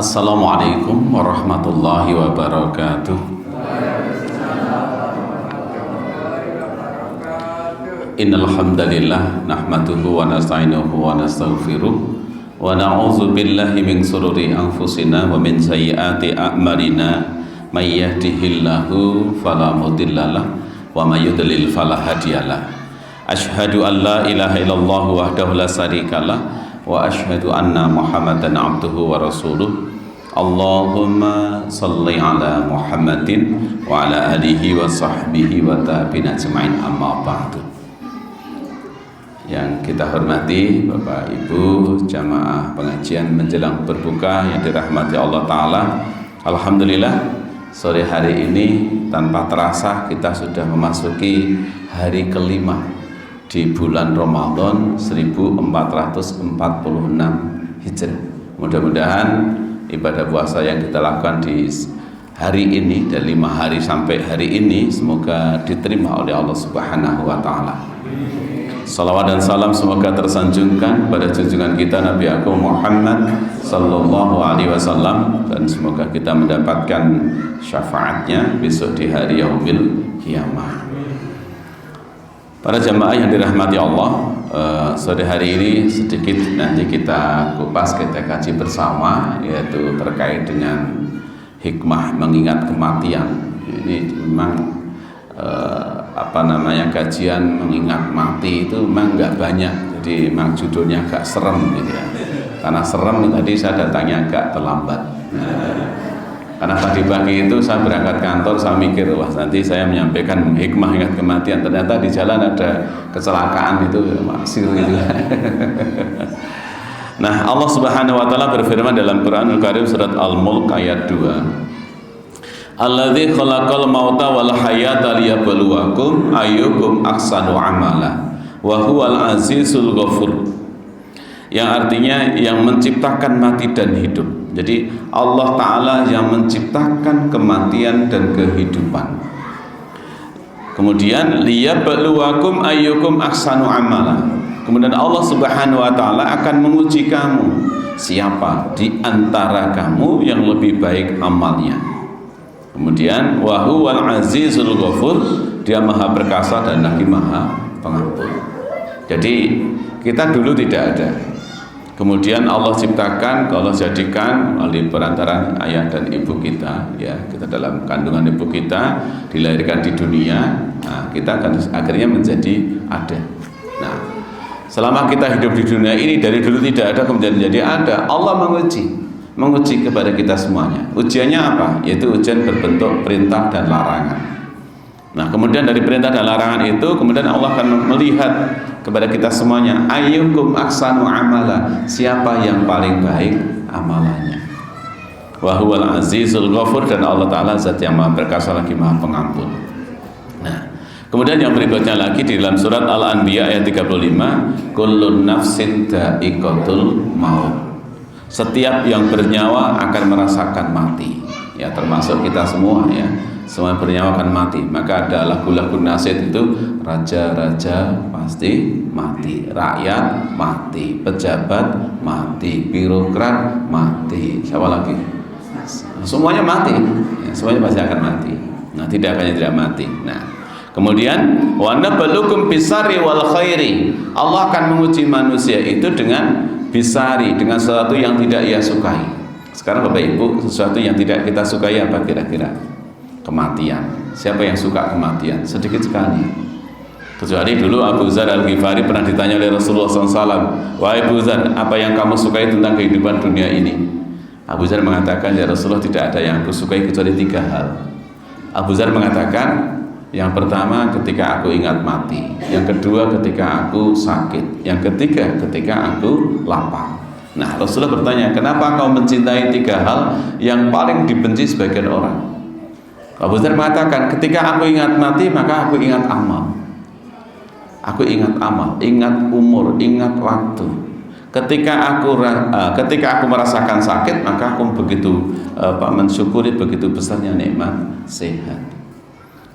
Assalamualaikum warahmatullahi wabarakatuh. Innal hamdalillah nahmaduhu wa nasta'inuhu wa nastaghfiruh wa na'udzu billahi min shururi anfusina wa min sayyiati a'malina may yahdihillahu fala mudhillalah wa may yudlil fala hadiyalah. Asyhadu an la ilaha illallah wahdahu la syarikalah wa asyhadu anna Muhammadan abduhu wa rasuluh. Allahumma salli ala Muhammadin wa ala alihi wa sahbihi wa tabi'in ajma'in, amma ba'du. Yang kita hormati Bapak Ibu jamaah pengajian menjelang berbuka yang dirahmati Allah Ta'ala, alhamdulillah sore hari ini tanpa terasa kita sudah memasuki hari kelima di bulan Ramadan 1446 Hijrah. Mudah-mudahan ibadah puasa yang kita lakukan di hari ini dan 5 hari sampai hari ini semoga diterima oleh Allah Subhanahu wa Ta'ala. Salawat dan salam semoga tersanjungkan pada junjungan kita Nabi Agung Muhammad sallallahu alaihi wasallam, dan semoga kita mendapatkan syafaatnya besok di hari yaumil qiyamah. Para jamaah yang dirahmati Allah, sore hari ini sedikit nanti kita kupas, kita kaji bersama, yaitu terkait dengan hikmah mengingat kematian. Ini memang kajian mengingat mati itu memang nggak banyak, jadi memang judulnya agak serem gitu ya. Karena serem tadi saya datangnya agak terlambat. Karena tadi pagi itu saya berangkat kantor, saya mikir wah nanti saya menyampaikan hikmah ingat kematian, ternyata di jalan ada kecelakaan itu maksir gitu. Nah, Allah Subhanahu wa Ta'ala berfirman dalam Quranul Karim surat Al-Mulk ayat 2. Alladzi khalaqal mauta wal hayata liyabluwakum ayyukum ahsanu amala wa huwal azizul ghafur. Yang artinya yang menciptakan mati dan hidup. Jadi Allah Ta'ala yang menciptakan kematian dan kehidupan. Kemudian liyabluwakum ayyukum ahsanu amala. Kemudian Allah Subhanahu wa Ta'ala akan menguji kamu, siapa di antara kamu yang lebih baik amalnya. Kemudian wa huwal azizul ghafur, dia maha perkasa dan lagi maha pengampun. Jadi kita dulu tidak ada. Kemudian Allah ciptakan, Allah jadikan oleh perantaran ayah dan ibu kita, ya, kita dalam kandungan ibu kita dilahirkan di dunia. Nah, kita akan akhirnya menjadi ada. Nah, selama kita hidup di dunia ini dari dulu tidak ada kemudian menjadi ada, Allah menguji kepada kita semuanya. Ujiannya apa? Yaitu ujian berbentuk perintah dan larangan. Nah, kemudian dari perintah dan larangan itu kemudian Allah akan melihat kepada kita semuanya, ayyukum ahsanu amala, siapa yang paling baik amalannya. Wa huwal azizul ghafur, dan Allah Ta'ala zat yang maha perkasa lagi maha pengampun. Nah, kemudian yang berikutnya lagi di dalam surat Al-Anbiya ayat 35, kullun nafsin dha'iqatul maut, setiap yang bernyawa akan merasakan mati, ya, termasuk kita semua, ya, semua bernyawa akan mati. Maka ada lagu-lagu nasihat itu, raja-raja pasti mati, rakyat mati, pejabat mati, birokrat mati, siapa lagi? Semuanya mati, ya, semuanya pasti akan mati. Nah, tidak akan yang tidak mati. Nah, kemudian wa nabluukum bisarri wal khairi, Allah akan menguji manusia itu dengan bisari, dengan sesuatu yang tidak ia sukai. Sekarang Bapak Ibu, sesuatu yang tidak kita sukai apa kira-kira? Kematian. Siapa yang suka kematian? Sedikit sekali. Kecuali dulu Abu Dzar Al-Ghifari pernah ditanya oleh Rasulullah SAW, wahai Abu Dzar, apa yang kamu sukai tentang kehidupan dunia ini? Abu Dzar mengatakan, ya Rasulullah, tidak ada yang aku sukai kecuali 3 hal. Abu Dzar mengatakan, yang pertama ketika aku ingat mati, yang kedua ketika aku sakit, yang ketiga ketika aku lapar. Nah, Rasulullah bertanya, kenapa kau mencintai 3 hal yang paling dibenci sebagian orang? Abu Dzar mengatakan, ketika aku ingat mati maka aku ingat amal. Aku ingat amal, ingat umur, ingat waktu. Ketika aku merasakan sakit maka aku begitu mensyukuri begitu besarnya nikmat sehat.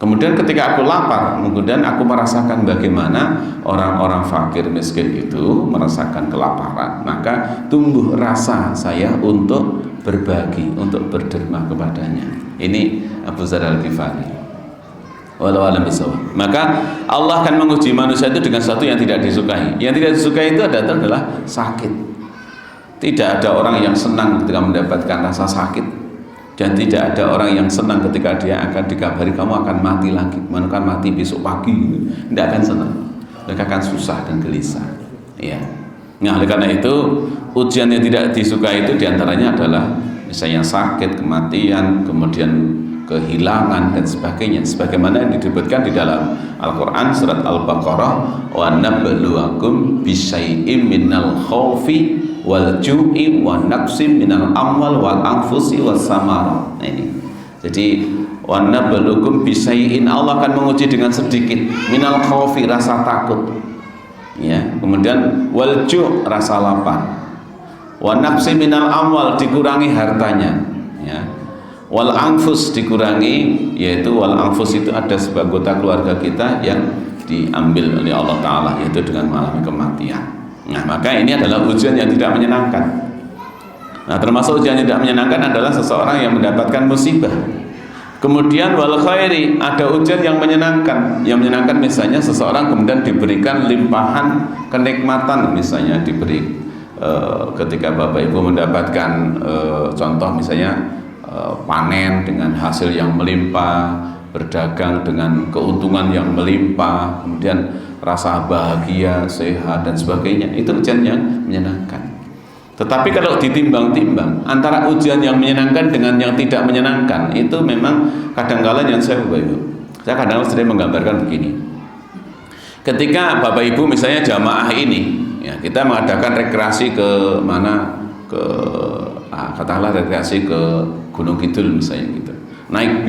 Kemudian ketika aku lapar, kemudian aku merasakan bagaimana orang-orang fakir miskin itu merasakan kelaparan, maka tumbuh rasa saya untuk berbagi, untuk berderma kepadanya. Ini Abu Dzar Al-Ghifari. Wallahu a'lam bishawab. Maka Allah akan menguji manusia itu dengan sesuatu yang tidak disukai. Yang tidak disukai itu adalah sakit. Tidak ada orang yang senang ketika mendapatkan rasa sakit. Dan tidak ada orang yang senang ketika dia akan dikabari kamu akan mati lagi, kamu akan mati besok pagi. Tidak akan senang. Mereka akan susah dan gelisah. Ya. Nah, oleh karena itu ujian yang tidak disukai itu diantaranya adalah misalnya sakit, kematian, kemudian kehilangan dan sebagainya. Sebagaimana yang disebutkan di dalam Al-Quran surat Al-Baqarah, wa nabluwakum bisyai'im minal khawfi wal ju'i wa naqsim minal amwal wal anfusi was samar. Nah ini. Jadi wa nabluwakum bisyai'in, Allah akan menguji dengan sedikit minal khawfi, rasa takut. Ya, kemudian wal ju' rasa lapar. Wa naqsim minal amwal, dikurangi hartanya. Ya. Wal anfus, dikurangi, yaitu wal anfus itu ada sebuah anggota keluarga kita yang diambil oleh Allah Ta'ala, yaitu dengan mengalami kematian. Nah, maka ini adalah ujian yang tidak menyenangkan. Nah, termasuk ujian yang tidak menyenangkan adalah seseorang yang mendapatkan musibah. Kemudian wal khairi, ada ujian yang menyenangkan. Yang menyenangkan misalnya seseorang kemudian diberikan limpahan kenikmatan, misalnya diberi ketika Bapak Ibu mendapatkan contoh misalnya panen dengan hasil yang melimpah, berdagang dengan keuntungan yang melimpah, kemudian rasa bahagia, sehat dan sebagainya, itu ujian yang menyenangkan. Tetapi kalau ditimbang-timbang antara ujian yang menyenangkan dengan yang tidak menyenangkan, itu memang kadang-kala yang saya kadang-kadang sering menggambarkan begini. Ketika Bapak Ibu misalnya jamaah ini, ya, kita mengadakan rekreasi ke mana, ke katakanlah rekreasi ke Gunung Kidul misalnya gitu, naik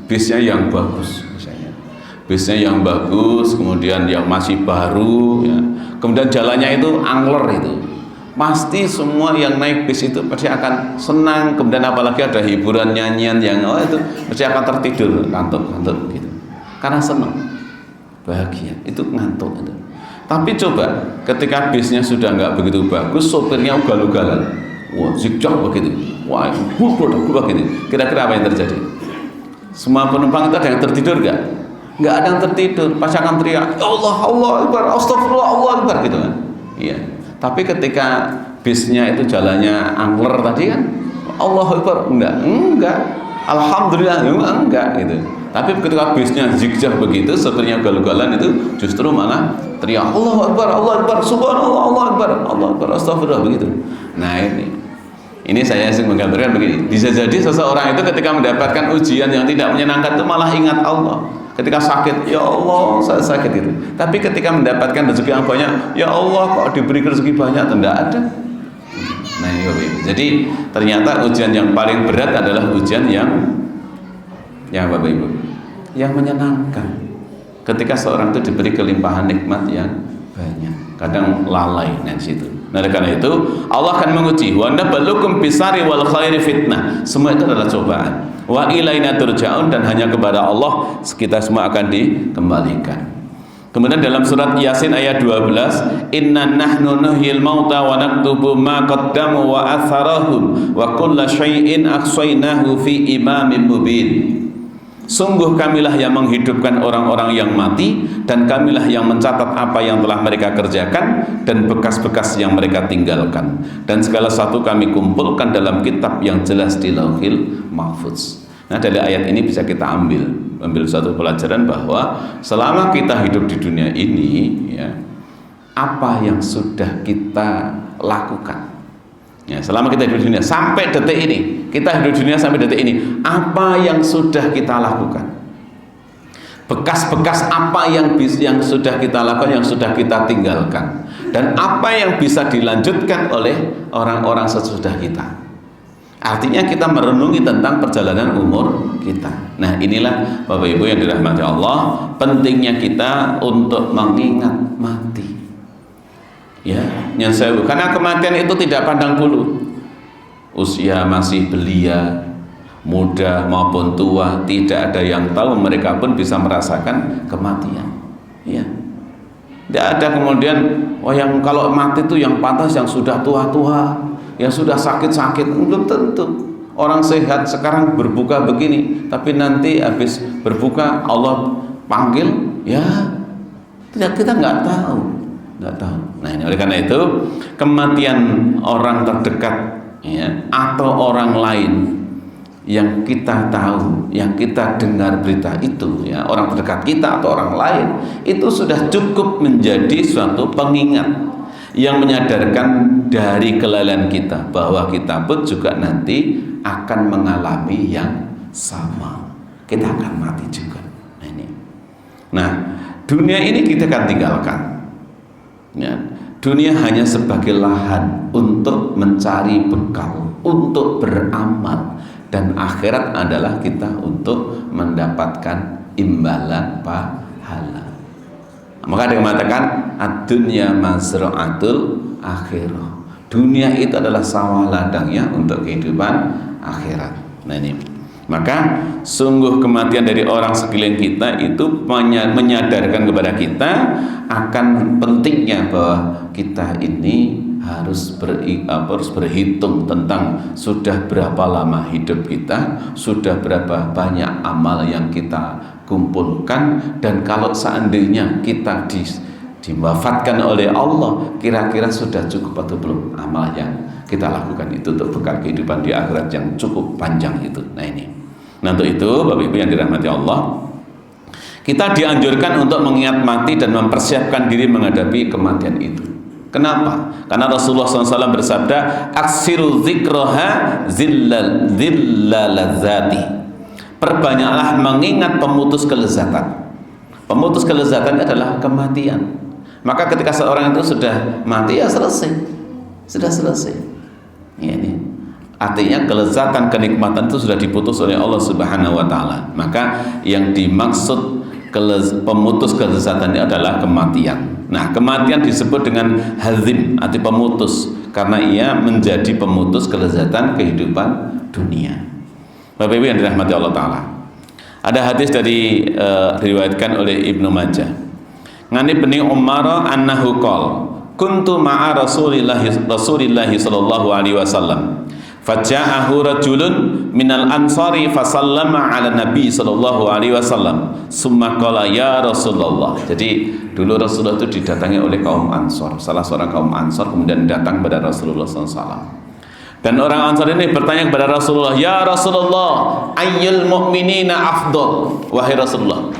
bisnya yang bagus misalnya, bisnya yang bagus, kemudian yang masih baru, ya. Kemudian jalannya itu angler itu, pasti semua yang naik bis itu pasti akan senang. Kemudian apalagi ada hiburan nyanyian yang itu pasti akan tertidur, ngantuk gitu, karena senang, bahagia, itu ngantuk itu. Tapi coba ketika bisnya sudah nggak begitu bagus, sopirnya ugal-ugalan, wah zigzag begitu, wah begitu, kira-kira apa yang terjadi? Semua penumpang itu ada yang tertidur nggak? Nggak ada yang tertidur, pasti akan teriak, ya Allah, Allah Akbar, astagfirullah, Allah Akbar gitu kan? Iya. Tapi ketika bisnya itu jalannya angler tadi kan, Allah Akbar, enggak, Alhamdulillah, enggak gitu. Tapi ketika bisnya zigzag begitu, sopirnya ugal-ugalan, itu justru malah teriak Allah Akbar, subhanallah, Allah Akbar, astagfirullah begitu. Nah ini saya ingin menggambarkan begini. Bisa jadi seseorang itu ketika mendapatkan ujian yang tidak menyenangkan itu malah ingat Allah. Ketika sakit, ya Allah saya sakit itu. Tapi ketika mendapatkan rezeki yang banyak, ya Allah kok diberi rezeki banyak, tidak ada. Nah jadi ternyata ujian yang paling berat adalah ujian yang Bapak Ibu, yang menyenangkan. Ketika seorang itu diberi kelimpahan nikmat yang banyak, kadang lalai dari situ. Nah, karena itu Allah akan menguji. Wa nabluukum bisari wal khairi fitnah. Semua itu adalah cobaan. Wa ilaina turja'un, dan hanya kepada Allah kita semua akan dikembalikan. Kemudian dalam surat Yasin ayat 12, inna nahnu nuhyil mauta wa naktubu ma qaddamu wa atharahum wa kulla syai'in ahsaynahu fi imamin mubin. Sungguh kamilah yang menghidupkan orang-orang yang mati, dan kamilah yang mencatat apa yang telah mereka kerjakan dan bekas-bekas yang mereka tinggalkan, dan segala satu kami kumpulkan dalam kitab yang jelas di Lauhil Mahfuz. Nah, dari ayat ini bisa kita ambil satu pelajaran bahwa selama kita hidup di dunia ini, ya, apa yang sudah kita lakukan. Ya, selama kita hidup di dunia sampai detik ini, kita hidup di dunia sampai detik ini, apa yang sudah kita lakukan? Bekas-bekas apa yang sudah kita lakukan, yang sudah kita tinggalkan, dan apa yang bisa dilanjutkan oleh orang-orang sesudah kita. Artinya kita merenungi tentang perjalanan umur kita. Nah, inilah Bapak Ibu yang dirahmati Allah, pentingnya kita untuk mengingat mati. Ya, yang karena kematian itu tidak pandang bulu. Usia masih belia, muda maupun tua, tidak ada yang tahu, mereka pun bisa merasakan kematian. Ya. Tidak ada kemudian yang kalau mati itu yang pantas yang sudah tua-tua, yang sudah sakit-sakit. Belum tentu. Orang sehat sekarang berbuka begini, tapi nanti habis berbuka Allah panggil, ya kita nggak tahu. Nah ini oleh karena itu kematian orang terdekat, ya, atau orang lain yang kita tahu, yang kita dengar berita itu, ya, orang terdekat kita atau orang lain, itu sudah cukup menjadi suatu pengingat yang menyadarkan dari kelalaian kita bahwa kita pun juga nanti akan mengalami yang sama. Kita akan mati juga. Nah, dunia ini kita akan tinggalkan. Ya, dunia hanya sebagai lahan untuk mencari bekal, untuk beramal, dan akhirat adalah kita untuk mendapatkan imbalan pahala. Maka dia mengatakan ad-dunya mazra'atul akhirah. Dunia itu adalah sawah ladangnya untuk kehidupan akhirat. Nah ini, maka sungguh kematian dari orang sekeliling kita itu menyadarkan kepada kita akan pentingnya bahwa kita ini harus berhitung tentang sudah berapa lama hidup kita, sudah berapa banyak amal yang kita kumpulkan, dan kalau seandainya kita diwafatkan oleh Allah, kira-kira sudah cukup atau belum amal yang kita lakukan itu untuk bekal kehidupan di akhirat yang cukup panjang itu. Nah ini, nah untuk itu Bapak Ibu yang dirahmati Allah, kita dianjurkan untuk mengingat mati dan mempersiapkan diri menghadapi kematian itu. Kenapa? Karena Rasulullah SAW bersabda, aksiru zikraha zillalazati. Perbanyaklah mengingat pemutus kelezatan. Pemutus kelezatan adalah kematian. Maka ketika seorang itu sudah mati, ya selesai, sudah selesai. Ini artinya kelezatan, kenikmatan itu sudah diputus oleh Allah Subhanahu Wa Taala. Maka yang dimaksud pemutus kelezatan ini adalah kematian. Nah, kematian disebut dengan hazim, arti pemutus, karena ia menjadi pemutus kelezatan kehidupan dunia. Bapak Ibu yang dirahmati Allah Ta'ala, ada hadis dari diriwayatkan oleh Ibnu Majah. Ngani Ibni Umar annahu qol kuntu ma'a Rasulillahi sallallahu alaihi wasallam faja'ahu rajulun minal ansari fasallama ala nabi sallallahu alaihi wasallam summa qala ya Rasulullah. Jadi dulu Rasulullah itu didatangi oleh kaum Ansor, salah seorang kaum Ansor kemudian datang kepada Rasulullah SAW. Dan orang Ansor ini bertanya kepada Rasulullah, ya Rasulullah, ayyul mu'minina afdal. Wahai Rasulullah,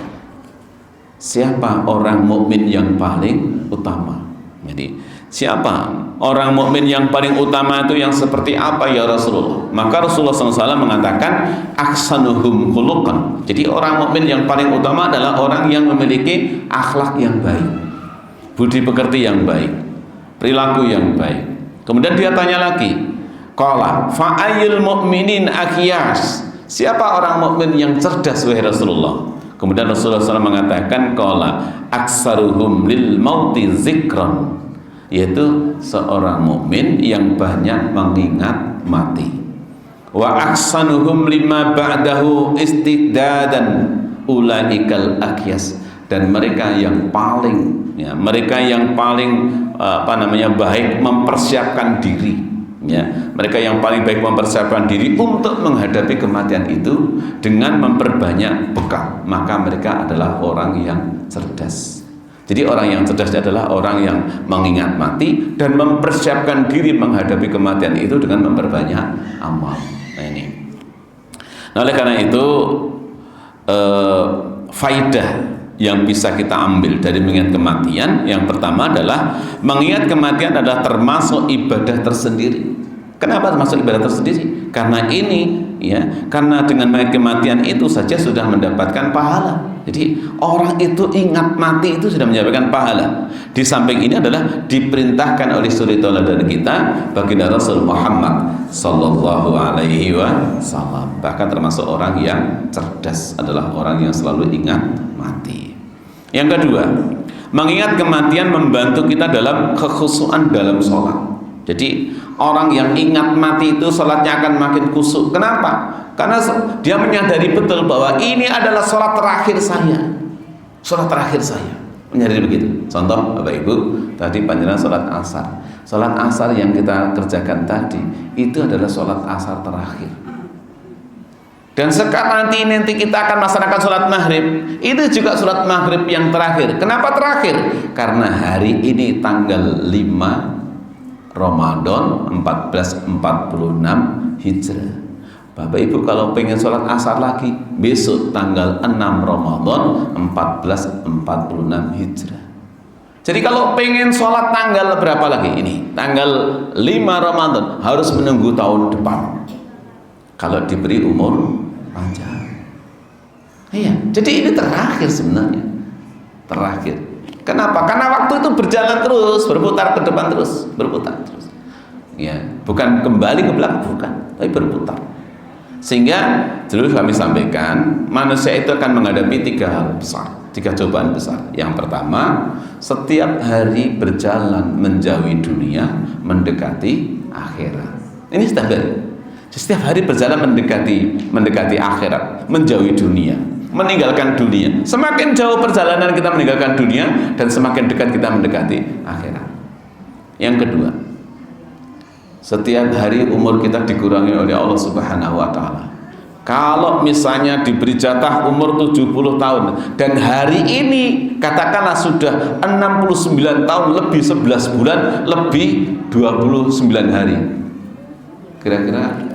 siapa orang mukmin yang paling utama? Jadi siapa orang mukmin yang paling utama itu yang seperti apa ya Rasulullah? Maka Rasulullah SAW mengatakan aksanuhum khuluqan. Jadi orang mukmin yang paling utama adalah orang yang memiliki akhlak yang baik, budi pekerti yang baik, perilaku yang baik. Kemudian dia tanya lagi, qala fa ayyul mu'minin akhyas. Siapa orang mukmin yang cerdas wahai Rasulullah? Kemudian Rasulullah SAW mengatakan qala aksaruhum lil mauti zikran, yaitu seorang mukmin yang banyak mengingat mati. Wa aksanuhum lima ba'dahu istidadan ulaikal akyas. Dan mereka yang paling baik mempersiapkan diri, ya, mereka yang paling baik mempersiapkan diri untuk menghadapi kematian itu dengan memperbanyak bekal, maka mereka adalah orang yang cerdas. Jadi orang yang cerdas adalah orang yang mengingat mati dan mempersiapkan diri menghadapi kematian itu dengan memperbanyak amal. Nah ini. Nah oleh karena itu faidah yang bisa kita ambil dari mengingat kematian, yang pertama adalah mengingat kematian adalah termasuk ibadah tersendiri. Kenapa termasuk ibadah tersendiri? Karena ini, ya, karena dengan mengingat kematian itu saja sudah mendapatkan pahala. Jadi orang itu ingat mati itu sudah mendapatkan pahala. Di samping ini adalah diperintahkan oleh suri tauladan kita baginda Rasul Muhammad sallallahu alaihi wasallam. Bahkan termasuk orang yang cerdas adalah orang yang selalu ingat mati. Yang kedua, mengingat kematian membantu kita dalam kekhusyuan dalam sholat. Jadi Orang yang ingat mati itu sholatnya akan makin khusyuk. Kenapa? Karena dia menyadari betul bahwa ini adalah sholat terakhir saya. Sholat terakhir saya. Menyadari begitu. Contoh Bapak Ibu, tadi panjenengan sholat asar. Sholat asar yang kita kerjakan tadi itu adalah sholat asar terakhir. Dan sekarang nanti kita akan melaksanakan sholat maghrib. Itu juga sholat maghrib yang terakhir. Kenapa terakhir? Karena hari ini tanggal 5 Ramadan 1446 Hijrah. Bapak Ibu kalau pengen sholat asar lagi, besok tanggal 6 Ramadan 1446 Hijrah. Jadi kalau pengen sholat tanggal berapa lagi? Ini tanggal 5 Ramadan, harus menunggu tahun depan kalau diberi umur panjang. Iya, jadi ini terakhir sebenarnya. Terakhir. Kenapa? Karena waktu itu berjalan terus, berputar ke depan terus, berputar terus. Ya, bukan kembali ke belakang, bukan, tapi berputar. Sehingga dulu kami sampaikan, manusia itu akan menghadapi 3 hal besar, 3 cobaan besar. Yang pertama, setiap hari berjalan menjauhi dunia, mendekati akhirat. Ini setiap hari. Setiap hari berjalan mendekati akhirat, menjauhi dunia, meninggalkan dunia. Semakin jauh perjalanan kita meninggalkan dunia, dan semakin dekat kita mendekati akhirat. Yang kedua, setiap hari umur kita dikurangi oleh Allah Subhanahu wa Ta'ala. Kalau misalnya diberi jatah umur 70 tahun dan hari ini katakanlah sudah 69 tahun lebih 11 bulan lebih 29 hari, kira-kira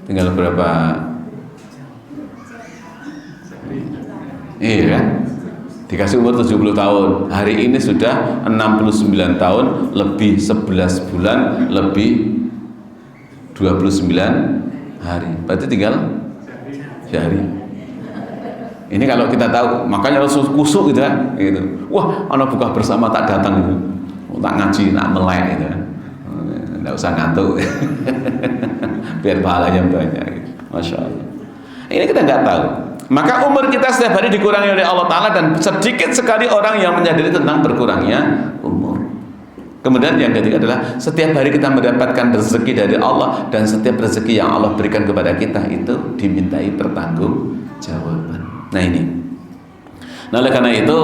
tinggal berapa? Iya kan? Dikasih umur 70 tahun, hari ini sudah 69 tahun lebih 11 bulan lebih 29 hari, berarti tinggal sehari. Ini kalau kita tahu, makanya harus kusuk gitu kan, gitu. Wah, anak buka bersama tak datang gitu, tak ngaji, tak melek gitu kan, nggak usah ngantuk, biar pahalanya banyak. Gitu. Masya Allah. Ini kita nggak tahu. Maka umur kita setiap hari dikurangi oleh Allah Ta'ala, dan sedikit sekali orang yang menyadari tentang berkurangnya umur. Kemudian yang ketiga adalah setiap hari kita mendapatkan rezeki dari Allah, dan setiap rezeki yang Allah berikan kepada kita itu dimintai pertanggungjawaban. Nah ini. Nah oleh karena itu,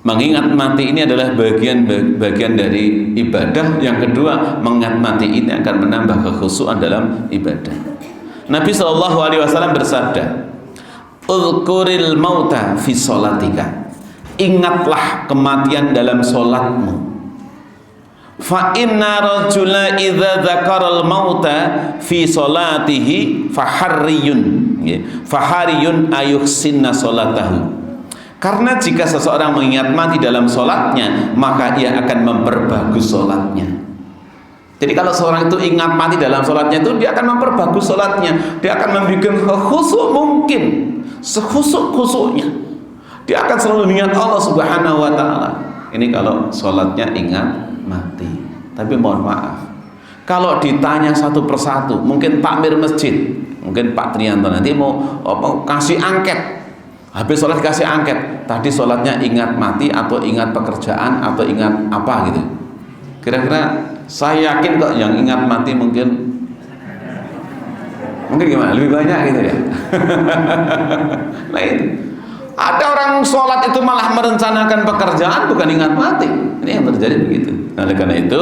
mengingat mati ini adalah bagian dari ibadah. Yang kedua, mengingat mati ini akan menambah kekhusyuan dalam ibadah. Nabi SAW bersabda, "Uzkuril mauta fi sholatika." Ingatlah kematian dalam sholatmu. Fa inna rajula idza dzakaral mauta fi sholatihi fahariyun ayuhsinna sholatahu. Karena jika seseorang mengingat mati dalam sholatnya, maka ia akan memperbagus sholatnya. Jadi kalau seorang itu ingat mati dalam sholatnya itu, dia akan memperbagus sholatnya, dia akan membuat khusyuk mungkin, sekhusyuk-khusyuknya. Dia akan selalu mengingat Allah Subhanahu wa Ta'ala. Ini kalau sholatnya ingat mati. Tapi mohon maaf, kalau ditanya satu persatu, mungkin takmir masjid, mungkin Pak Trianto nanti mau kasih angket, habis sholat kasih angket, tadi sholatnya ingat mati atau ingat pekerjaan atau ingat apa gitu. Kira-kira saya yakin kok yang ingat mati mungkin gimana? Lebih banyak gitu ya. Nah itu. Ada orang sholat itu malah merencanakan pekerjaan, bukan ingat mati. Ini yang terjadi begitu. Nah, oleh karena itu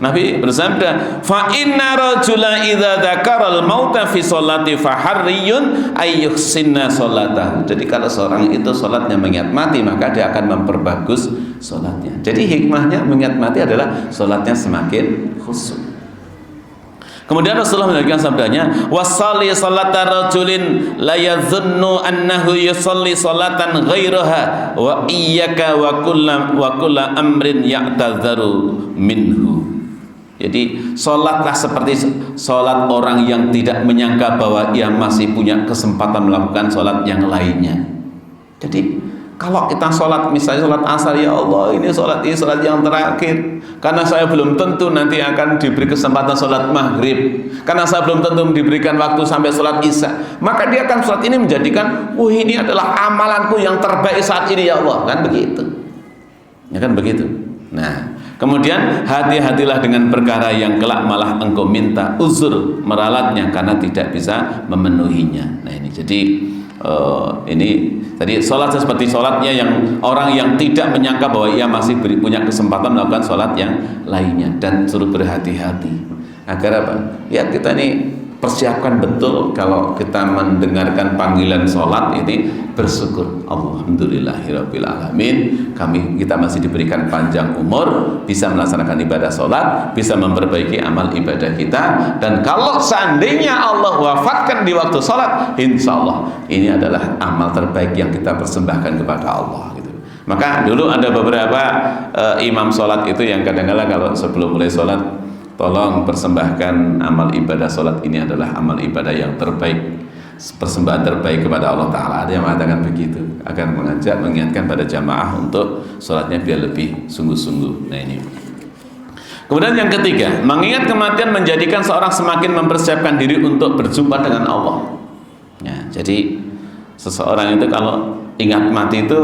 Nabi bersabda, "Fa inna rajula idza dzakaral mauta fi sholati faharriyun ayyuhsinna sholatahu." Jadi kalau seorang itu sholatnya mengingat mati, maka dia akan memperbagus sholatnya. Jadi hikmahnya mengingat mati adalah sholatnya semakin khusyuk. Kemudian Rasulullah menerangkan sabdanya, "Wasalli salata rajulin la yadhunnu annahu yusalli salatan ghairaha wa iyyaka wa kullu amrin ya'tadzaru minhu." Jadi salatlah seperti salat orang yang tidak menyangka bahwa ia masih punya kesempatan melakukan salat yang lainnya. Jadi kalau kita sholat, misalnya sholat asar, ya Allah ini sholat yang terakhir, karena saya belum tentu nanti akan diberi kesempatan sholat maghrib, karena saya belum tentu diberikan waktu sampai sholat isya, maka dia akan sholat ini menjadikan, ini adalah amalanku yang terbaik saat ini ya Allah, kan begitu, ya kan begitu. Nah Kemudian hati-hatilah dengan perkara yang kelak malah engkau minta uzur meralatnya karena tidak bisa memenuhinya. Nah ini jadi ini tadi sholat seperti sholatnya yang orang yang tidak menyangka bahwa ia masih punya kesempatan melakukan sholat yang lainnya, dan suruh berhati-hati agar apa? Ya kita ini persiapkan betul kalau kita mendengarkan panggilan sholat ini, bersyukur alhamdulillahirabbil alamin, kita masih diberikan panjang umur, bisa melaksanakan ibadah sholat, bisa memperbaiki amal ibadah kita, dan kalau seandainya Allah wafatkan di waktu sholat, insya Allah ini adalah amal terbaik yang kita persembahkan kepada Allah gitu. Maka dulu ada beberapa imam sholat itu yang kadang-kadang kalau sebelum mulai sholat, tolong persembahkan amal ibadah sholat ini adalah amal ibadah yang terbaik, persembahan terbaik kepada Allah Ta'ala. Ada yang mengatakan begitu, agar mengingatkan pada jamaah untuk sholatnya biar lebih sungguh-sungguh. Nah ini. Kemudian yang ketiga, mengingat kematian menjadikan seorang semakin mempersiapkan diri untuk berjumpa dengan Allah. Ya, jadi seseorang itu kalau ingat mati itu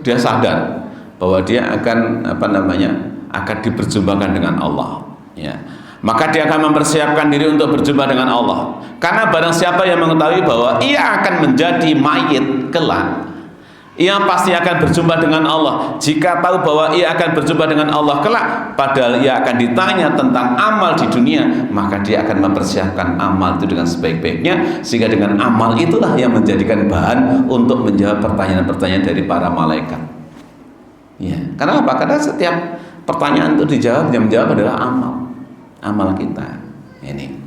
dia sadar bahwa dia akan akan diperjumpakan dengan Allah. Ya, maka dia akan mempersiapkan diri untuk berjumpa dengan Allah. Karena barang siapa yang mengetahui bahwa ia akan menjadi mayit kelak, ia pasti akan berjumpa dengan Allah. Jika tahu bahwa ia akan berjumpa dengan Allah kelak, padahal ia akan ditanya tentang amal di dunia, maka dia akan mempersiapkan amal itu dengan sebaik-baiknya, sehingga dengan amal itulah yang menjadikan bahan untuk menjawab pertanyaan-pertanyaan dari para malaikat. Ya, karena apa? Karena setiap pertanyaan itu dijawab, yang menjawab adalah amal kita ini.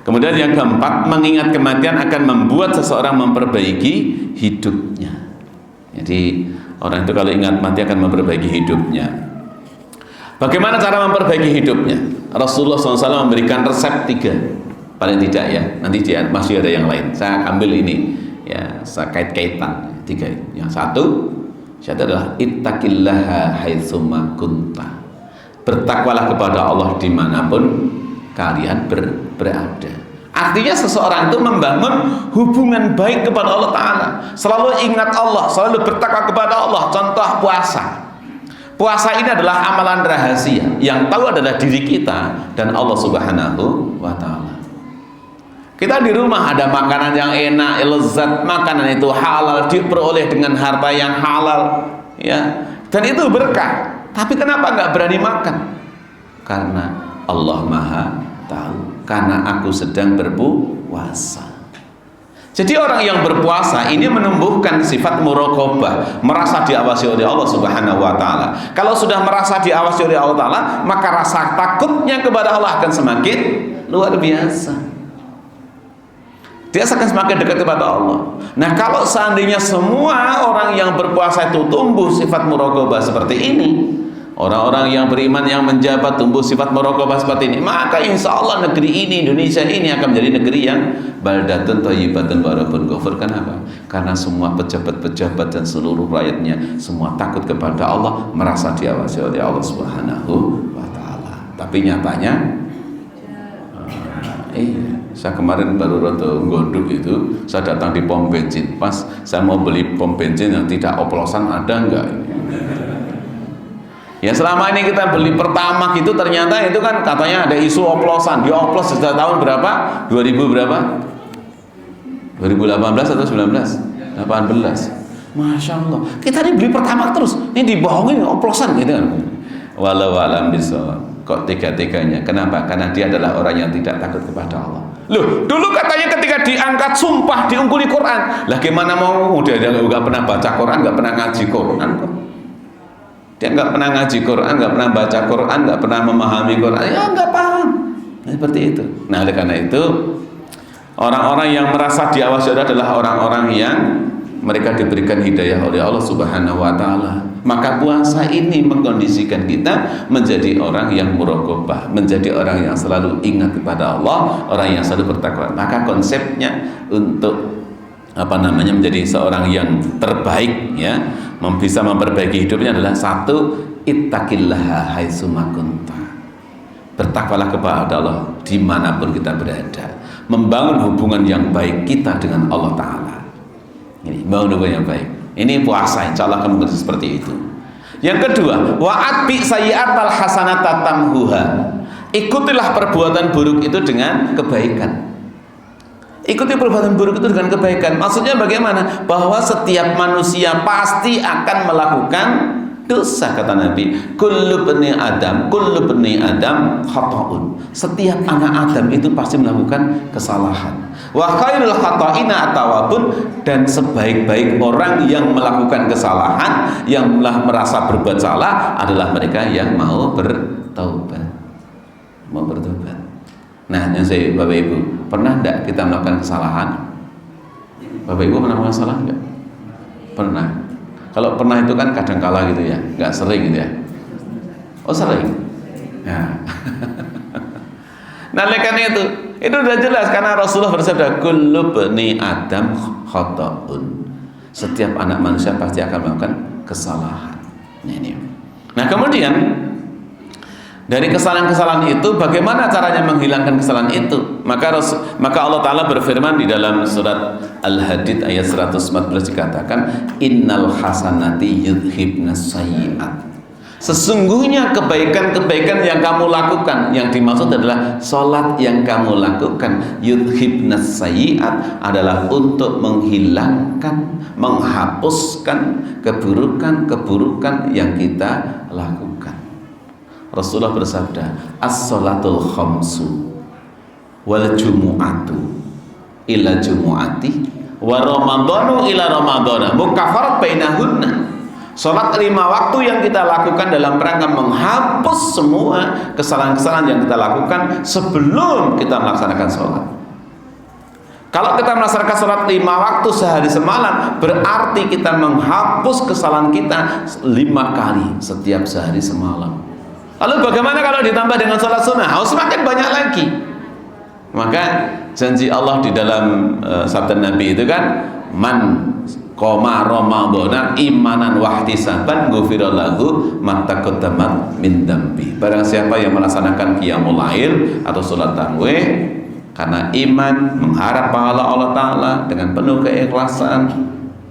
Kemudian yang keempat, mengingat kematian akan membuat seseorang memperbaiki hidupnya. Jadi orang itu kalau ingat mati akan memperbaiki hidupnya. Bagaimana cara memperbaiki hidupnya? Rasulullah SAW memberikan resep 3 paling tidak ya. Nanti masih ada yang lain. Saya ambil ini ya, saya kait-kaitan 3. Yang satu adalah ittaqillaha haitsuma kunta. Bertakwalah kepada Allah dimanapun kalian berada. Artinya seseorang itu membangun hubungan baik kepada Allah Ta'ala, selalu ingat Allah, selalu bertakwa kepada Allah. Contoh puasa. Puasa ini adalah amalan rahasia, yang tahu adalah diri kita dan Allah Subhanahu wa Ta'ala. Kita di rumah ada makanan yang enak, lezat, makanan itu halal, diperoleh dengan harta yang halal, ya, dan itu berkah. Tapi kenapa nggak berani makan? Karena Allah Maha tahu, karena aku sedang berpuasa. Jadi orang yang berpuasa ini menumbuhkan sifat muraqabah, merasa diawasi oleh Allah Subhanahu wa Ta'ala. Kalau sudah merasa diawasi oleh Allah Ta'ala, maka rasa takutnya kepada Allah akan semakin luar biasa. Dia akan semakin dekat kepada Allah. Nah, kalau seandainya semua orang yang berpuasa itu tumbuh sifat muraqabah seperti ini, orang-orang yang beriman yang menjabat tumbuh sifat muraqabah seperti ini, maka insya Allah negeri ini, Indonesia ini akan menjadi negeri yang baldatun thayyibatun wa rabbun ghafur. Kenapa? Karena semua pejabat-pejabat dan seluruh rakyatnya semua takut kepada Allah, merasa diawasi oleh Allah Subhanahu wa Ta'ala. Tapi nyatanya saya kemarin baru roto gonduk itu, saya datang di pom bensin, pas saya mau beli pom bensin yang tidak oplosan, ada enggak? Ya selama ini kita beli pertama gitu, ternyata itu kan katanya ada isu oplosan. Dia oplos sejak tahun berapa? 2000 berapa? 2018 atau 19? 18. Masya Allah, kita ini beli pertama terus, ini dibohongin oplosan gitu kan. Walau alam bisawab. Kok tega-teganya? Kenapa? Karena dia adalah orang yang tidak takut kepada Allah. Loh, dulu katanya ketika diangkat sumpah diungguli Quran. Lah gimana mau? Dia nggak pernah baca Quran, nggak pernah ngaji Quran kok. Dia nggak pernah ngaji Quran, nggak pernah baca Quran, nggak pernah memahami Quran. Ya nggak paham. Nah, seperti itu. Nah, oleh karena itu orang-orang yang merasa diawasi adalah orang-orang yang mereka diberikan hidayah oleh Allah Subhanahu wa Ta'ala. Maka puasa ini mengkondisikan kita menjadi orang yang muraqabah, menjadi orang yang selalu ingat kepada Allah, orang yang selalu bertakwa. Maka konsepnya untuk menjadi seorang yang terbaik, ya, bisa memperbaiki hidupnya adalah satu, ittaqillaha haitsuma kunta. Bertakwalah kepada Allah dimanapun kita berada. Membangun hubungan yang baik kita dengan Allah Ta'ala. Ini bangun hubungan yang baik. Ini puasa, insya Allah akan menjadi seperti itu. Yang kedua, wa'at bi sayyi'atal hasanata tamhuha. Ikutilah perbuatan buruk itu dengan kebaikan. Ikuti perbuatan buruk itu dengan kebaikan. Maksudnya bagaimana? Bahwa setiap manusia pasti akan melakukan dosa, kata Nabi. Kullu bani Adam khata'un. Setiap anak Adam itu pasti melakukan kesalahan. Wa khairul khata'ina at-tawwabun, dan sebaik-baik orang yang melakukan kesalahan, yang merasa berbuat salah adalah mereka yang mau bertaubat. Nah, yang saya, Bapak Ibu, pernah enggak kita melakukan kesalahan? Bapak Ibu pernah melakukan kesalahan enggak? Pernah. Kalau pernah itu kan kadang kala gitu ya, enggak sering gitu ya. Oh, sering. Ya. Nah, oleh karena itu udah jelas, karena Rasulullah bersabda, kullu bani Adam khata'un. Setiap anak manusia pasti akan melakukan kesalahan. Nah, kemudian dari kesalahan-kesalahan itu, bagaimana caranya menghilangkan kesalahan itu? Maka Allah Ta'ala berfirman di dalam surat Al-Hadid ayat 114 dikatakan, innal hasanati yudhibnas sayyi'at. Sesungguhnya kebaikan-kebaikan yang kamu lakukan, yang dimaksud adalah sholat yang kamu lakukan, yudhibnas sayyi'at, adalah untuk menghilangkan, menghapuskan keburukan-keburukan yang kita lakukan. Rasulullah bersabda, as-sholatul khamsu wal jumu'atu ila jumu'ati wa ramadhanu ila ramadhana mukaffarat bainahunna. Salat 5 waktu yang kita lakukan dalam rangka menghapus semua kesalahan-kesalahan yang kita lakukan sebelum kita melaksanakan sholat. Kalau kita melaksanakan sholat 5 waktu sehari semalam, berarti kita menghapus kesalahan kita 5 kali setiap sehari semalam. Lalu bagaimana kalau ditambah dengan sholat sunnah? Semakin banyak lagi. Maka janji Allah di dalam sabda Nabi itu kan, man qoma ramadhana imanan wahtisaban ghufira lahu ma taqaddama min dzambi. Barang siapa yang melaksanakan qiyamul lail atau sholat tarawih karena iman, mengharap pahala Allah Ta'ala dengan penuh keikhlasan,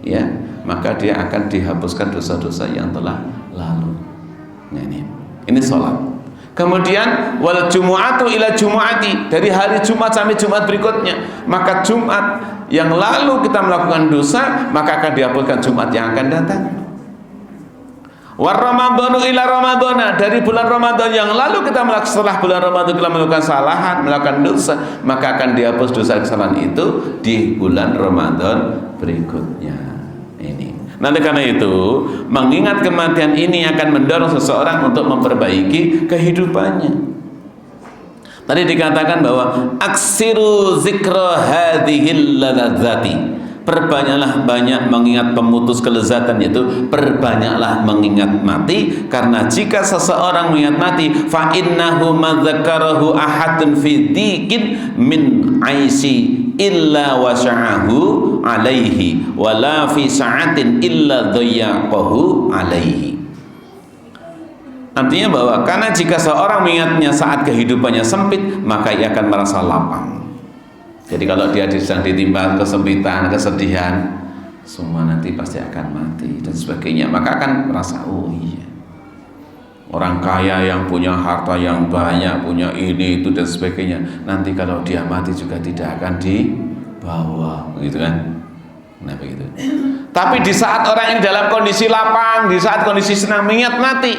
ya, maka dia akan dihapuskan dosa-dosa yang telah lalu. Nah, ini sholat. Kemudian wal jumu'atu ila jumu'ati, dari hari Jumat sampai Jumat berikutnya. Maka Jumat yang lalu kita melakukan dosa, maka akan dihapuskan Jumat yang akan datang. War ramadhanu ila ramadhana, dari bulan Ramadan yang lalu kita melakukan, setelah bulan Ramadan kita melakukan kesalahan, melakukan dosa, maka akan dihapus dosa kesalahan itu di bulan Ramadan berikutnya. Ini. Nanti karena itu, mengingat kematian ini akan mendorong seseorang untuk memperbaiki kehidupannya. Tadi dikatakan bahwa aksiru zikra hadhil ladzati. Perbanyaklah banyak mengingat pemutus kelezatan, yaitu perbanyaklah mengingat mati, karena jika seseorang mengingat mati, fa innahu madzakarahu ahadun fi dikin min aisi illa wasya'ahu alaihi wala fi sa'atin illa dhayyaqahu alaihi. Artinya bahwa karena jika seorang mengingatnya saat kehidupannya sempit, maka ia akan merasa lapang. Jadi kalau dia sedang ditimpa kesempitan, kesedihan, semua nanti pasti akan mati dan sebagainya, maka akan merasa, oh iya, orang kaya yang punya harta yang banyak, punya ini itu dan sebagainya, nanti kalau dia mati juga tidak akan dibawa, begitu kan? Nah begitu. Tapi di saat orang ini dalam kondisi lapang, di saat kondisi senang, mengingat mati,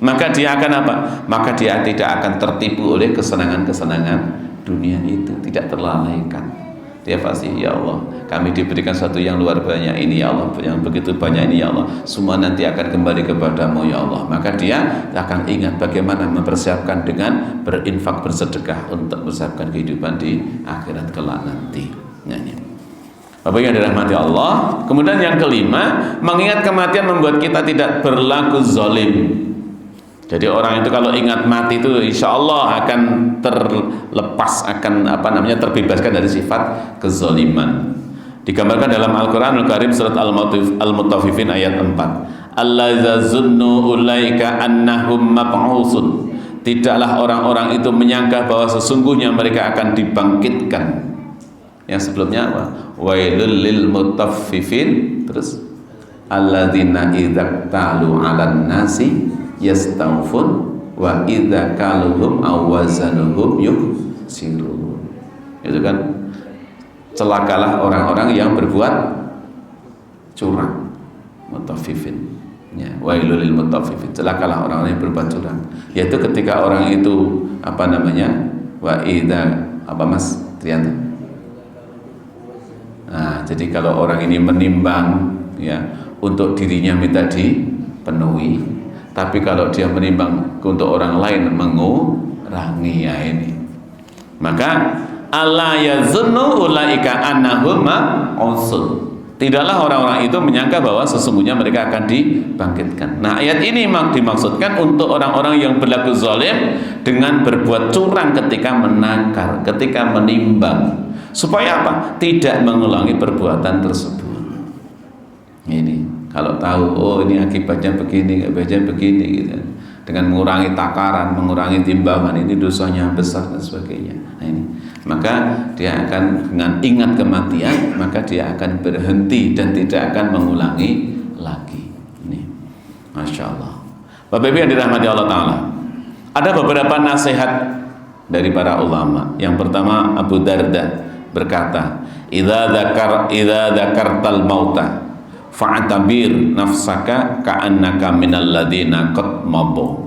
maka dia akan apa? Maka dia tidak akan tertipu oleh kesenangan-kesenangan dunia itu, tidak terlalaikan. Dia pasti, ya Allah, kami diberikan sesuatu yang luar banyak ini, ya Allah, yang begitu banyak ini, ya Allah, semua nanti akan kembali kepadamu, ya Allah. Maka dia akan ingat bagaimana mempersiapkan dengan berinfak, bersedekah untuk mempersiapkan kehidupan di akhirat kelak nanti. Bapak yang dirahmati Allah. Kemudian yang kelima, mengingat kematian membuat kita tidak berlaku zalim. Jadi orang itu kalau ingat mati itu insya Allah akan terlepas, akan terbebaskan dari sifat kezaliman. Digambarkan dalam Al-Quran Al-Karim surat Al-Mutaffifin ayat 4. Allazina zunnu ulaika annahum mab'utsun. Tidaklah orang-orang itu menyangka bahwa sesungguhnya mereka akan dibangkitkan. Yang sebelumnya apa? Wailul lil mutaffifin, terus alladzina idza talu 'alan nasi yastawfun wa idza kaluhum aw wazanuhum yuksirun. Itu kan, celakalah orang-orang yang berbuat curang, mutaffifin. Ya, wailul lil mutaffifin. Celakalah orang-orang yang berbuat curang. Yaitu ketika orang itu wa idza Mas Trianto. Nah, jadi kalau orang ini menimbang ya untuk dirinya minta dipenuhi, tapi kalau dia menimbang untuk orang lain mengurangi, ya ini. Maka alla yazunnu ulaika annahum ma'usun. Tidaklah orang-orang itu menyangka bahwa sesungguhnya mereka akan dibangkitkan. Nah, ayat ini dimaksudkan untuk orang-orang yang berlaku zalim dengan berbuat curang ketika menakar, ketika menimbang. Supaya apa? Tidak mengulangi perbuatan tersebut. Ini, kalau tahu, oh ini akibatnya begini, akibatnya begini gitu. Dengan mengurangi takaran, mengurangi timbangan, ini dosanya besar dan sebagainya. Nah ini, maka dia akan dengan ingat kematian, maka dia akan berhenti dan tidak akan mengulangi lagi. Ini, Masya Allah. Bapak Ibu yang dirahmati Allah Ta'ala, ada beberapa nasihat dari para ulama. Yang pertama, Abu Darda berkata, idza dzakartal mauta fa'tabir nafsaka ka'annaka minal ladina qad mabu.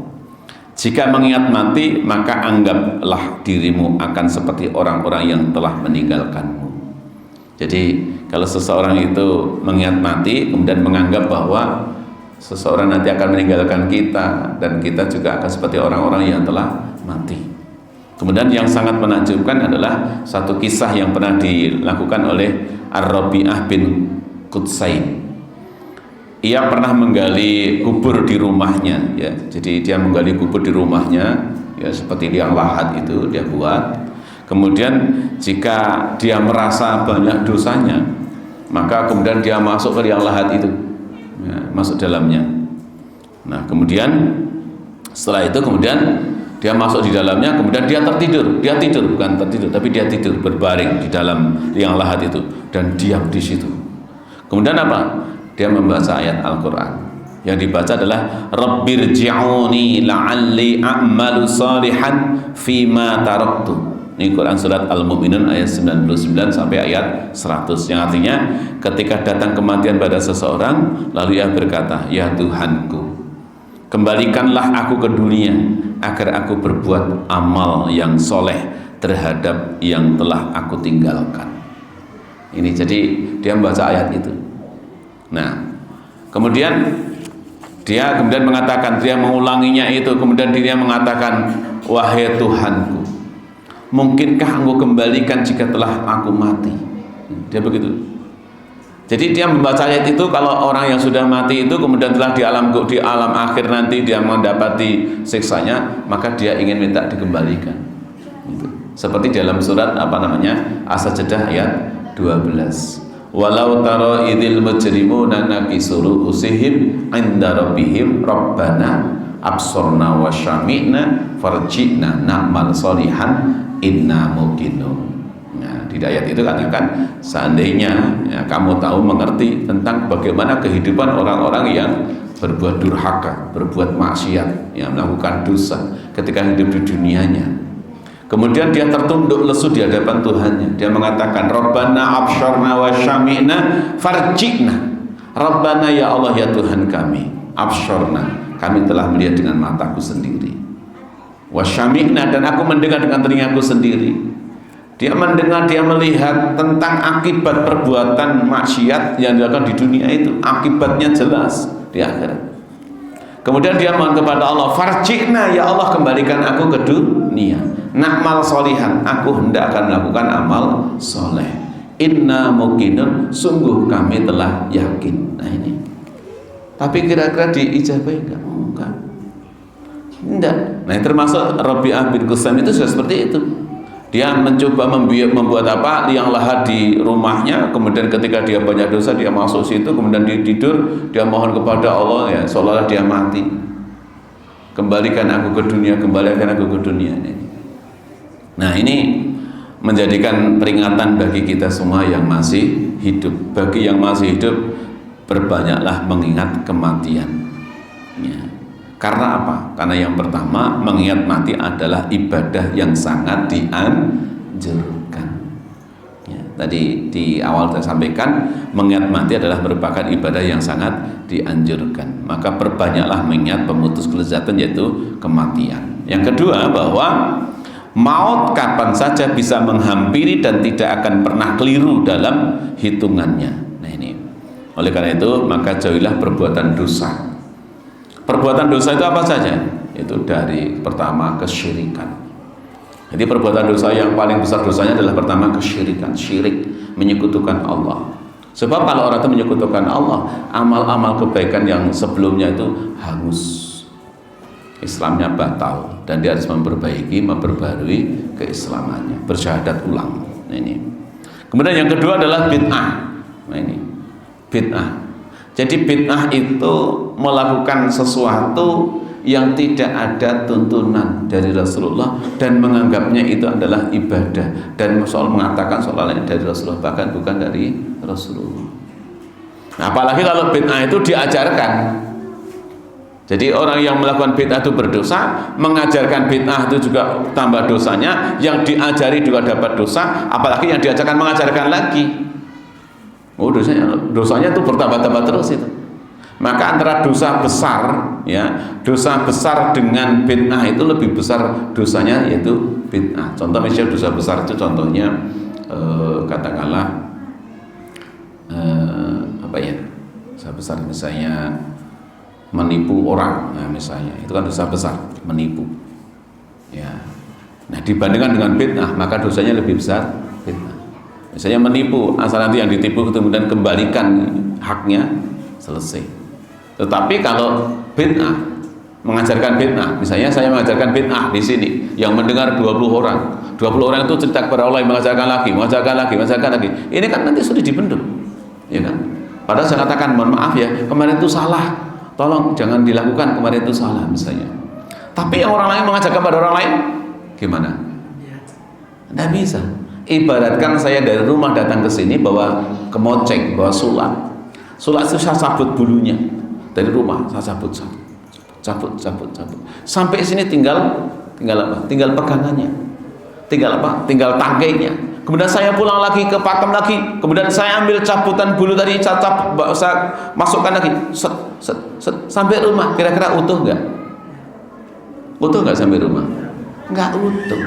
Jika mengingat mati, maka anggaplah dirimu akan seperti orang-orang yang telah meninggalkanmu. Jadi kalau seseorang itu mengingat mati, kemudian menganggap bahwa seseorang nanti akan meninggalkan kita, dan kita juga akan seperti orang-orang yang telah mati. Kemudian yang sangat menakjubkan adalah satu kisah yang pernah dilakukan oleh Ar-Rabi'ah bin Qutsain. Ia pernah menggali kubur di rumahnya, ya. Jadi dia menggali kubur di rumahnya, ya, seperti liang lahat itu dia buat. Kemudian jika dia merasa banyak dosanya, maka kemudian dia masuk ke liang lahat itu, ya, masuk dalamnya. Nah, kemudian setelah itu kemudian dia masuk di dalamnya, kemudian dia tidur, bukan tertidur, tapi dia tidur berbaring di dalam liang lahat itu dan diam di situ. Kemudian apa? Dia membaca ayat Al-Quran. Yang dibaca adalah Rabbirji'uni la'alli a'malu salihan fima taraktu. Ini Quran surat Al-Mu'minun ayat 99 sampai ayat 100, yang artinya ketika datang kematian pada seseorang, lalu ia berkata, ya Tuhanku, kembalikanlah aku ke dunia agar aku berbuat amal yang soleh terhadap yang telah aku tinggalkan. Ini, jadi dia membaca ayat itu. Nah, kemudian dia mengatakan, dia mengulanginya itu, kemudian dia mengatakan, wahai Tuhanku, mungkinkah Engkau kembalikan jika telah aku mati? Dia begitu. Jadi dia membaca ayat itu, kalau orang yang sudah mati itu kemudian telah di alam akhir nanti dia mendapati siksanya, maka dia ingin minta dikembalikan. Gitu. Seperti dalam surat As-Sajdah ayat 12. Walau taro idil mujrimuna nakisu ru'usihim 'inda rabbihim rabbana absorna wa syami'na farji'na na'mal sholihan inna muqinun. Nah, di ayat itu katakan, seandainya ya, kamu tahu mengerti tentang bagaimana kehidupan orang-orang yang berbuat durhaka, berbuat maksiat, yang melakukan dosa ketika hidup di dunianya. Kemudian dia tertunduk lesu di hadapan Tuhannya. Dia mengatakan, Rabbana absyarna wa syami'na farji'na. Rabbana, ya Allah, ya Tuhan kami, absyarna, kami telah melihat dengan mataku sendiri. Wa syami'na, dan aku mendengar dengan telingaku sendiri. Dia mendengar, dia melihat tentang akibat perbuatan maksiat yang dilakukan di dunia itu. Akibatnya jelas di akhirat. Kemudian dia mohon kepada Allah, farji'na, ya Allah, kembalikan aku ke dunia. Na'mal solihan, aku hendak akan melakukan amal soleh. Inna muqinun, sungguh kami telah yakin. Nah ini. Tapi kira-kira diijabahi enggak? Enggak. Enggak. Nah, termasuk Rabi'ah bin Qutsain itu sudah seperti itu. Dia mencoba membuat liang lahat di rumahnya, kemudian ketika dia banyak dosa, dia masuk situ, kemudian dia tidur, dia mohon kepada Allah, ya seolah-olah dia mati. Kembalikan aku ke dunia, kembalikan aku ke dunia ini. Nah, ini menjadikan peringatan bagi kita semua yang masih hidup. Bagi yang masih hidup, Berbanyaklah mengingat kematian. Ya. Karena apa? Karena yang pertama, mengingat mati adalah ibadah yang sangat dianjurkan. Ya, tadi di awal saya sampaikan, mengingat mati adalah merupakan ibadah yang sangat dianjurkan. Maka perbanyaklah mengingat pemutus kelezatan, yaitu kematian. Yang kedua, bahwa maut kapan saja bisa menghampiri dan tidak akan pernah keliru dalam hitungannya. Nah ini, oleh karena itu maka jauhilah perbuatan dosa. Perbuatan dosa itu apa saja? Itu dari pertama kesyirikan. Jadi perbuatan dosa yang paling besar dosanya adalah pertama kesyirikan, syirik, menyekutukan Allah. Sebab kalau orang itu menyekutukan Allah, amal-amal kebaikan yang sebelumnya itu hangus, Islamnya batal, dan dia harus memperbarui keislamannya, bersyahadat ulang. Nah ini. Kemudian yang kedua adalah bid'ah. Nah ini, bid'ah. Jadi bid'ah itu melakukan sesuatu yang tidak ada tuntunan dari Rasulullah dan menganggapnya itu adalah ibadah, dan soal mengatakan soalnya dari Rasulullah, bahkan bukan dari Rasulullah. Nah, apalagi kalau bid'ah itu diajarkan. Jadi orang yang melakukan bid'ah itu berdosa, mengajarkan bid'ah itu juga tambah dosanya, yang diajari juga dapat dosa, apalagi yang diajarkan mengajarkan lagi. Oh, dosanya itu bertambah-tambah terus itu. Maka antara dosa besar, ya, dosa besar dengan bid'ah itu lebih besar dosanya, yaitu bid'ah. Contoh misalnya dosa besar itu contohnya katakanlah apa ya? Dosa besar misalnya menipu orang, nah misalnya itu kan dosa besar, menipu. Ya. Nah, dibandingkan dengan bid'ah, maka dosanya lebih besar bid'ah. Misalnya menipu, asal nanti yang ditipu kemudian kembalikan haknya, selesai. Tetapi kalau bid'ah, mengajarkan bid'ah, misalnya saya mengajarkan bid'ah di sini, yang mendengar 20 orang, 20 orang itu cerita kepada Allah, mengajarkan lagi. Ini kan nanti sudah dibendung, ya kan? Padahal saya katakan, mohon maaf ya, kemarin itu salah, tolong jangan dilakukan, kemarin itu salah misalnya. Tapi yang orang lain mengajarkan pada orang lain, gimana? Tidak bisa. Ibaratkan saya dari rumah datang ke sini bawa kemoceng, bawa sulap itu saya cabut bulunya dari rumah, saya cabut sampai sini tinggal apa? Tinggal pegangannya, tinggal apa? Tinggal tangkainya. Kemudian saya pulang lagi ke pakem lagi, kemudian saya ambil cabutan bulu tadi, saya masukkan lagi, sampai rumah. Kira-kira utuh nggak? Utuh nggak sampai rumah? Nggak utuh.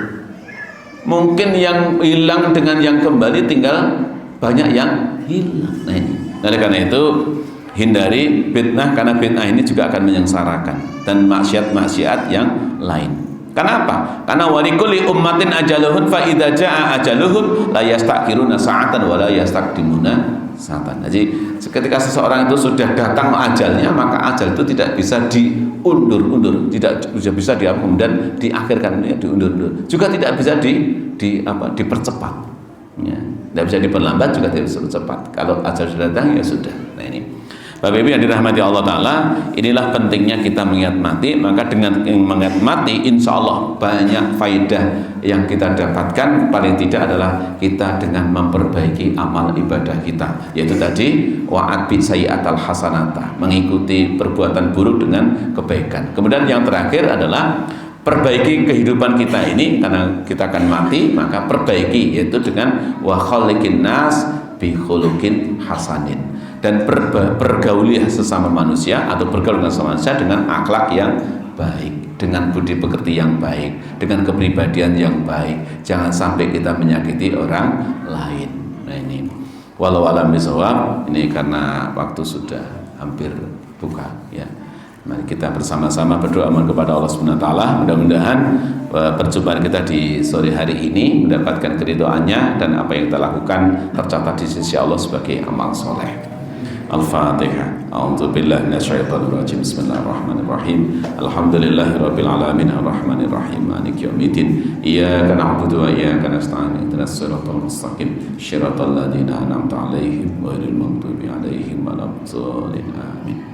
Mungkin yang hilang dengan yang kembali tinggal banyak yang hilang. Nah ini. Oleh karena itu hindari bid'ah, karena bid'ah ini juga akan menyengsarakan, dan maksiat-maksiat yang lain. Kenapa? Karena walikulli ummatin ajaluhun fa idza jaa ajaluhum la yastaqiruna sa'atan wa la yastaqdimuna sa'atan. Jadi ketika seseorang itu sudah datang ajalnya, maka ajal itu tidak bisa diundur-undur, tidak bisa kemudian diakhirkan, diundur-undur. Juga tidak bisa dipercepat. Ya, tidak bisa diperlambat, juga tidak bisa dipercepat. Kalau ajal sudah datang, ya sudah. Nah ini, Bapak Ibu yang dirahmati Allah Ta'ala, inilah pentingnya kita mengingat mati. Maka dengan mengingat mati, insya Allah banyak faidah yang kita dapatkan. Paling tidak adalah kita dengan memperbaiki amal ibadah kita, yaitu tadi wa'atbi sayyi'atal hasanata, mengikuti perbuatan buruk dengan kebaikan. Kemudian yang terakhir adalah perbaiki kehidupan kita ini, karena kita akan mati, maka perbaiki, yaitu dengan wa khaliqin nas bi khuluqin hasanin, dan bergaulilah sesama manusia, atau bergaul dengan sesama manusia dengan akhlak yang baik, dengan budi pekerti yang baik, dengan kepribadian yang baik. Jangan sampai kita menyakiti orang lain. Nah ini, walau alam bisawab. Ini karena waktu sudah hampir buka, ya. Mari kita bersama-sama berdoa kepada Allah Subhanahu wa taala. Mudah-mudahan perjumpaan kita di sore hari ini mendapatkan keridhaannya, dan apa yang kita lakukan tercatat di sisi Allah sebagai amal soleh. Al-Fatihah. A'udzu billahi minasyaitonir rajim. Bismillahirrahmanirrahim. Alhamdulillahirabbil alamin arrahmanir rahim maliki yaumiddin. Iyyaka na'budu wa iyyaka nasta'in. Ihdinas siratal mustaqim. Shiratal ladzina an'amta 'alaihim ghairil maghdubi 'alaihim waladdallin. Amin.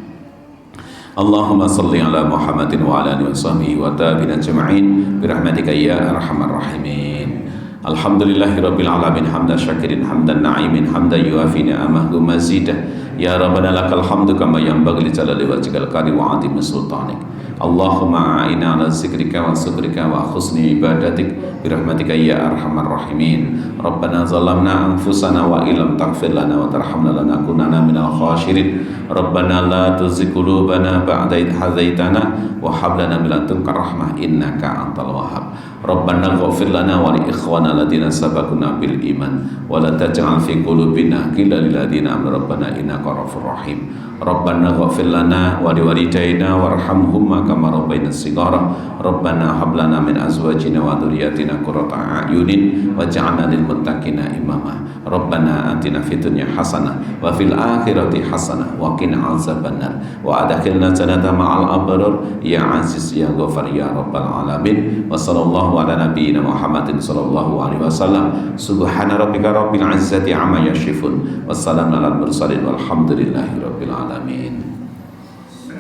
Allahumma salli ala Muhammadin wa ala alihi wa sahbihi wa tabi'in ajma'in bi rahmatika ya arhamar rahimin. Alhamdulillahirabbil alamin hamdan syakirin hamdan na'imin hamdan yuafi ni'amahu mazidah. Ya Rabbana lakal hamdu kama yanbaghi li jalali wajhikal karim wa 'azimi sultanik. Allahumma a'inna ala zikrika wa syukrika wa husni ibadatik birahmatika ya arhamar rahimin. Rabbana zalamna anfusana wa illam taghfir lana wa tarhamna lanakunanna minal khashirin. Rabbana la tuzigh qulubana ba'da idh hadaitana wa hab lana min ladunka rahmah innaka antal wahhab. Rabbana ighfir lana wa li ikhwana alladziina sabaquna bil iman wa la taj'al fi qulubina ghillan lil ladziina amanu rabbana innaka ghafurur rahim. Rabbana ighfir lana wa li walidayna warhamhuma kama rabbayna shighara. Rabbana hab lana min azwajina wa dhurriyyatina qurrata a'yunin waj'alna lil muttaqina imama. Rabbana atina fid dunya hasanah wa fil akhirati hasanah wa qina azabannar wa adkhilna jannata ma'al abrar ya aziz ya ghafar ya rabbal alamin. Wa sallallahu ala nabiyyina Muhammadin sallallahu alaihi wasallam. Subhana rabbika rabbil izzati amma yasifun wassalamu alal mursalin walhamdulillahi rabbil alamin.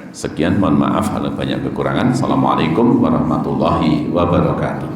Sekian, mohon maaf kalau banyak kekurangan. Assalamualaikum warahmatullahi wabarakatuh.